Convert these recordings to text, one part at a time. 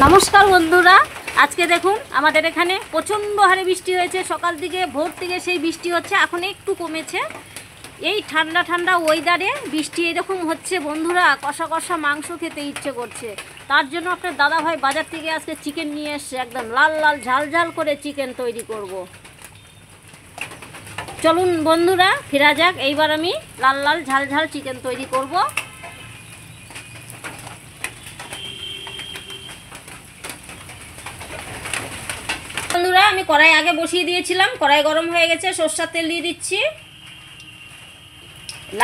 নমস্কার বন্ধুরা, আজকে দেখুন আমাদের এখানে প্রচণ্ড হারে বৃষ্টি হয়েছে। সকাল থেকে ভোর থেকে সেই বৃষ্টি হচ্ছে, এখন একটু কমেছে। এই ঠান্ডা ঠান্ডা ওয়েদারে বৃষ্টি এরকম হচ্ছে বন্ধুরা, কষা কষা মাংস খেতে ইচ্ছে করছে। তার জন্য আপনার দাদাভাই বাজার থেকে আজকে চিকেন নিয়ে এসছে, একদম লাল লাল ঝাল ঝাল করে চিকেন তৈরি করব। চলুন বন্ধুরা ফেরা যাক। এইবার আমি লাল লাল ঝাল ঝাল চিকেন তৈরি করব। বন্ধুরা আমি কড়াই আগে বসিয়ে দিয়েছিলাম, কড়াই গরম হয়ে গেছে, সরষের তেল দিয়ে দিচ্ছি।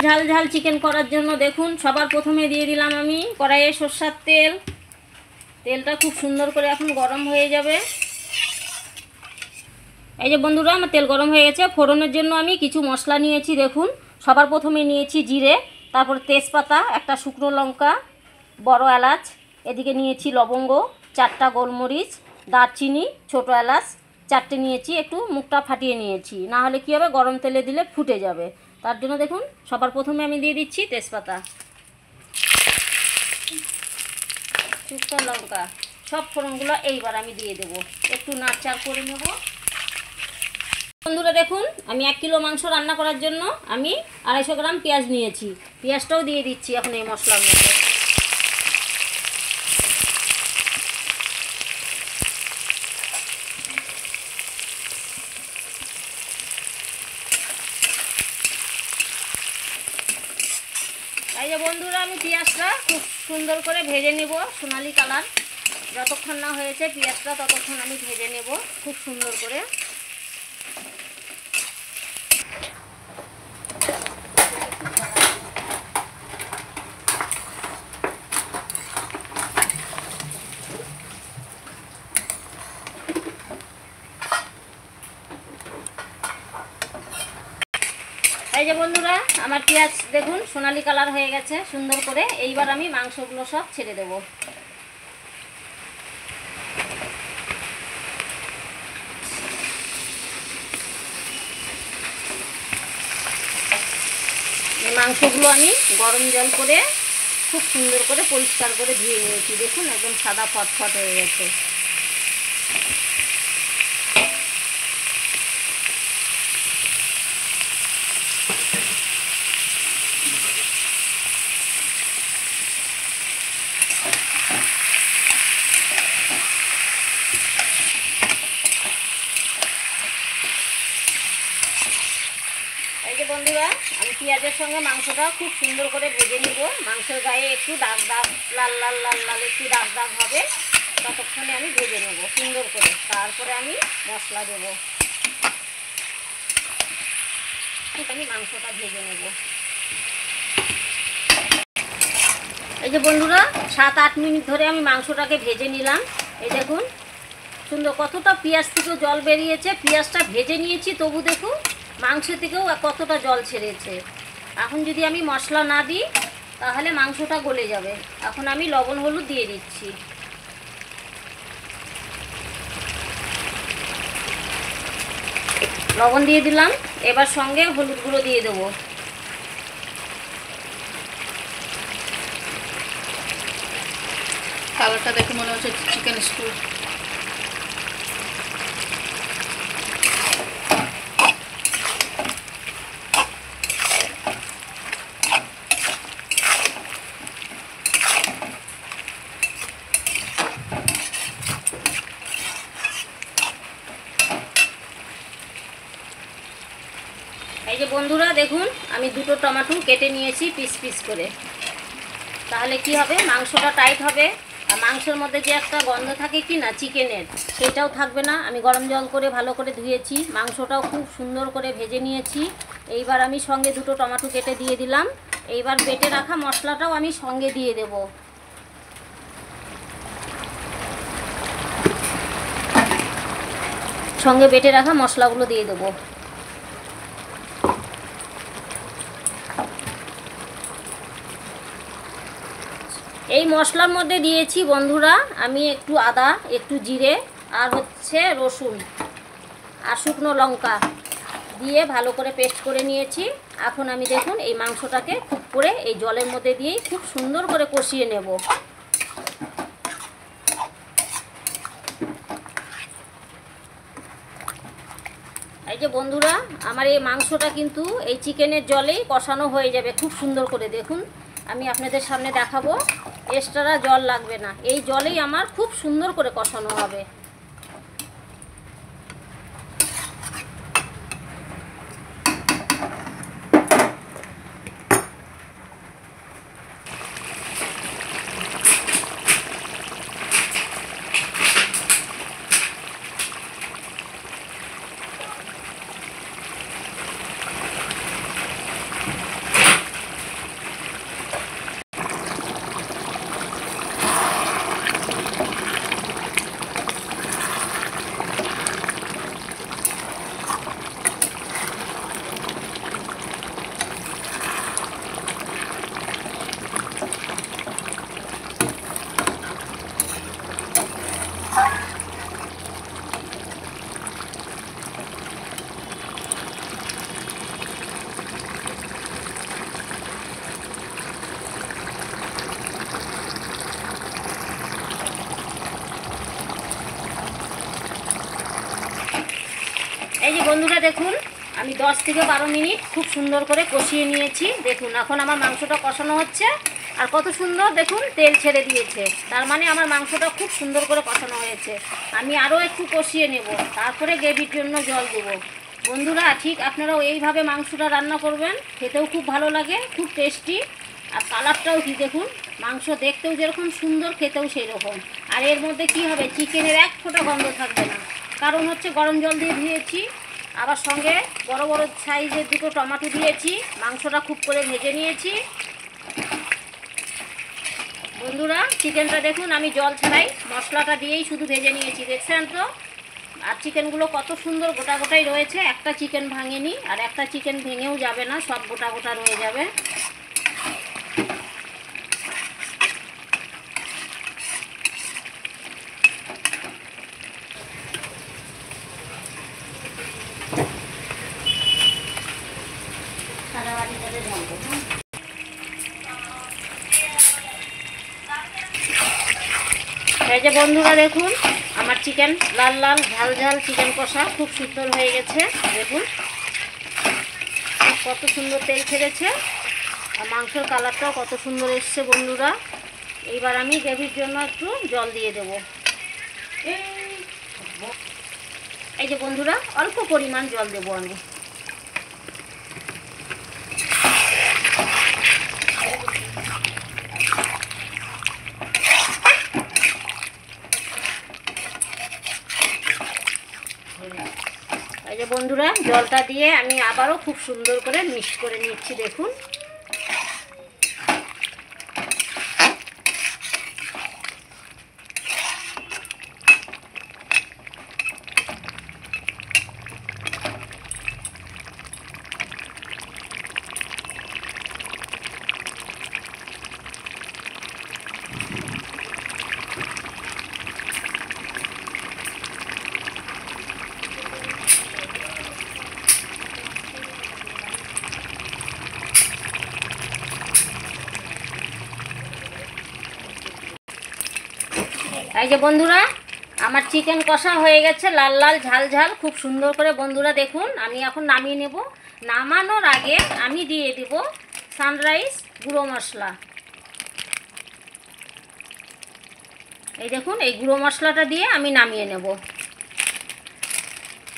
ঝাল ঝাল চিকেন করার জন্য দেখুন সবার প্রথমে দিয়ে দিলাম আমি কড়াইয়ে সরষের তেল। তেলটা খুব সুন্দর করে এখন গরম হয়ে যাবে। এই যে বন্ধুরা আমার তেল গরম হয়ে গেছে। ফোড়নের জন্য আমি কিছু মশলা নিয়েছি দেখুন। সবার প্রথমে নিয়েছি জিরে, তারপর তেজপাতা, একটা শুকনো লঙ্কা, বড় এলাচ, এদিকে নিয়েছি লবঙ্গ, 4টা গোলমরিচ, দারচিনি, ছোটো এলাচ 4টে নিয়েছি। একটু মুখটা ফাটিয়ে নিয়েছি, না হলে কী হবে গরম তেলে দিলে ফুটে যাবে। তার জন্য দেখুন সবার প্রথমে আমি দিয়ে দিচ্ছি তেজপাতা, শুকনো লঙ্কা, সব ফোড়নগুলো এইবার আমি দিয়ে দেবো। একটু নাড়চাড় করে নেব। বন্ধুরা দেখুন আমি 1 কিলো মাংস রান্না করার জন্য আমি 250 গ্রাম পেঁয়াজ নিয়েছি। পেঁয়াজটাও দিয়ে দিচ্ছি এখন এই মশলার মধ্যে। এই যে বন্ধুরা আমি পেঁয়াজটা খুব সুন্দর করে ভেজে নেব, সোনালি কালার যতক্ষণ না হয়েছে পেঁয়াজটা ততক্ষণ আমি ভেজে নেব খুব সুন্দর করে। এই যে বন্ধুরা আমার পেঁয়াজ দেখুন সোনালি কালার হয়ে গেছে সুন্দর করে। এইবার আমি মাংসগুলো সব ছেড়ে দেব। এই মাংসগুলো আমি গরম জল করে খুব সুন্দর করে পরিষ্কার করে ধুয়ে নিয়েছি। দেখুন একদম সাদা ফটফট হয়ে গেছে। এই যে বন্ধুরা আমি পেঁয়াজের সঙ্গে মাংসটা খুব সুন্দর করে ভেজে নিব। মাংসের গায়ে একটু দাগ দাগ লাল লাল লাল লাল একটু দাগ দাগ হবে, ততক্ষণে আমি ভেজে নেব সুন্দর করে। তারপরে আমি মশলা দেব। আমি মাংসটা ভেজে নেব। এই যে বন্ধুরা 7-8 মিনিট ধরে আমি মাংসটাকে ভেজে নিলাম। এই দেখুন সুন্দর কতটা পেঁয়াজ থেকেও জল বেরিয়েছে। পেঁয়াজটা ভেজে নিয়েছি তবু দেখুন মাংস থেকেও কতটা জল ছেড়েছে। এখন যদি আমি মশলা না দিই তাহলে মাংসটা গলে যাবে। এখন আমি লবণ হলুদ দিয়ে দিচ্ছি। লবণ দিয়ে দিলাম, এবার সঙ্গে হলুদ গুঁড়ো দিয়ে দেবো। কালারটা দেখে মনে হচ্ছে চিকেন স্টু। এই যে বন্ধুরা দেখুন আমি 2টো টমেটো কেটে নিয়েছি পিস পিস করে। তাহলে কি হবে মাংসটা টাইট হবে, আর মাংসের মধ্যে যে একটা গন্ধ থাকে কি না চিকেনের, সেটাও থাকবে না। আমি গরম জল করে ভালো করে ধুয়েছি, মাংসটাও খুব সুন্দর করে ভেজে নিয়েছি। এইবার আমি সঙ্গে 2টো টমেটো কেটে দিয়ে দিলাম। এইবার বেটে রাখা মশলাটাও আমি সঙ্গে দিয়ে দেব। সঙ্গে বেটে রাখা মশলাগুলো দিয়ে দেবো। এই মশলার মধ্যে দিয়েছি বন্ধুরা আমি একটু আদা, একটু জিরে, আর হচ্ছে রসুন আর শুকনো লঙ্কা দিয়ে ভালো করে পেস্ট করে নিয়েছি। এখন আমি দেখুন এই মাংসটাকে খুব করে এই জলের মধ্যে দিয়েই খুব সুন্দর করে কষিয়ে নেব। এই যে বন্ধুরা, আমার এই মাংসটা কিন্তু এই চিকেনের জলেই কষানো হয়ে যাবে খুব সুন্দর করে। দেখুন, আমি আপনাদের সামনে দেখাবো, এক্সট্রা জল লাগবে না, এই জলেই আমার খুব সুন্দর করে কষানো হবে। এই যে বন্ধুরা দেখুন, আমি 10 থেকে 12 মিনিট খুব সুন্দর করে কষিয়ে নিয়েছি। দেখুন, এখন আমার মাংসটা কষানো হচ্ছে, আর কত সুন্দর দেখুন তেল ছেড়ে দিয়েছে, তার মানে আমার মাংসটা খুব সুন্দর করে কষানো হয়েছে। আমি আরও একটু কষিয়ে নেব, তারপরে গ্রেভির জন্য জল দেবো। বন্ধুরা, ঠিক আপনারাও এইভাবে মাংসটা রান্না করবেন, খেতেও খুব ভালো লাগে, খুব টেস্টি। আর কালারটাও কি দেখুন, মাংস দেখতেও যেরকম সুন্দর, খেতেও সেই রকম। আর এর মধ্যে কি হবে, চিকেনের এক ফোঁটা গন্ধ থাকবে না, কারণ হচ্ছে গরম জল দিয়ে ধুয়েছি, আবার সঙ্গে বড় বড় সাইজের 2টো টমেটো দিয়েছি, মাংসটা খুব করে ভেজে নিয়েছি। বন্ধুরা, চিকেনটা দেখুন আমি জল ছাড়াই মশলাটা দিয়েই শুধু ভেজে নিয়েছি, দেখছেন তো? আর চিকেনগুলো কত সুন্দর গোটা গোটাই রয়েছে, একটা চিকেন ভাঙেনি, আর একটা চিকেন ভেঙেও যাবে না, সব গোটা গোটা রয়ে যাবে। এই যে বন্ধুরা দেখুন, আমার চিকেন লাল লাল ঝাল ঝাল চিকেন কষা খুব সুন্দর হয়ে গেছে। দেখুন কত সুন্দর তেল ছেড়েছে, আর মাংসের কালারটাও কত সুন্দর এসছে। বন্ধুরা, এইবার আমি গ্রেভির জন্য একটু জল দিয়ে দেব। এই যে বন্ধুরা, অল্প পরিমাণ জল দেবো আমি। এই যে বন্ধুরা, জলটা দিয়ে আমি আবারও খুব সুন্দর করে মিক্স করে নিচ্ছি। দেখুন, এই যে বন্ধুরা, আমার চিকেন কষা হয়ে গেছে লাল লাল ঝাল ঝাল খুব সুন্দর করে। বন্ধুরা দেখুন, আমি এখন নামিয়ে নেব। নামানোর আগে আমি দিয়ে দেব সানরাইজ গুঁড়ো মশলা। এই দেখুন, এই গুঁড়ো মশলাটা দিয়ে আমি নামিয়ে নেব।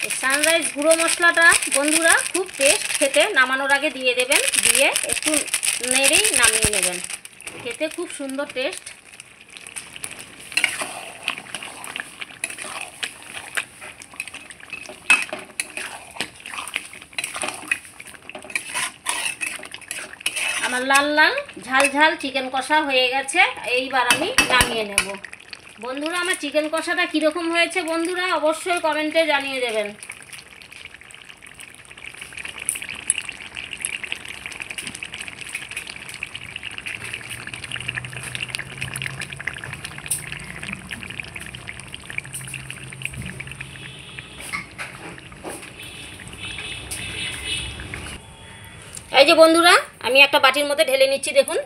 এই সানরাইজ গুঁড়ো মশলাটা বন্ধুরা খুব টেস্ট খেতে, নামানোর আগে দিয়ে দেবেন, দিয়ে একটু নেড়েই নামিয়ে নেবেন, খেতে খুব সুন্দর টেস্ট। আমার লাল লাল ঝাল ঝাল চিকেন কষা হয়ে গেছে, এইবার আমি নামিয়ে নেব। বন্ধুরা, আমার চিকেন কষাটা কীরকম হয়েছে বন্ধুরা অবশ্যই কমেন্টে জানিয়ে দেবেন। এই যে বন্ধুরা, আমি একটা বাটির মধ্যে ঢেলে নিচ্ছি। দেখুন।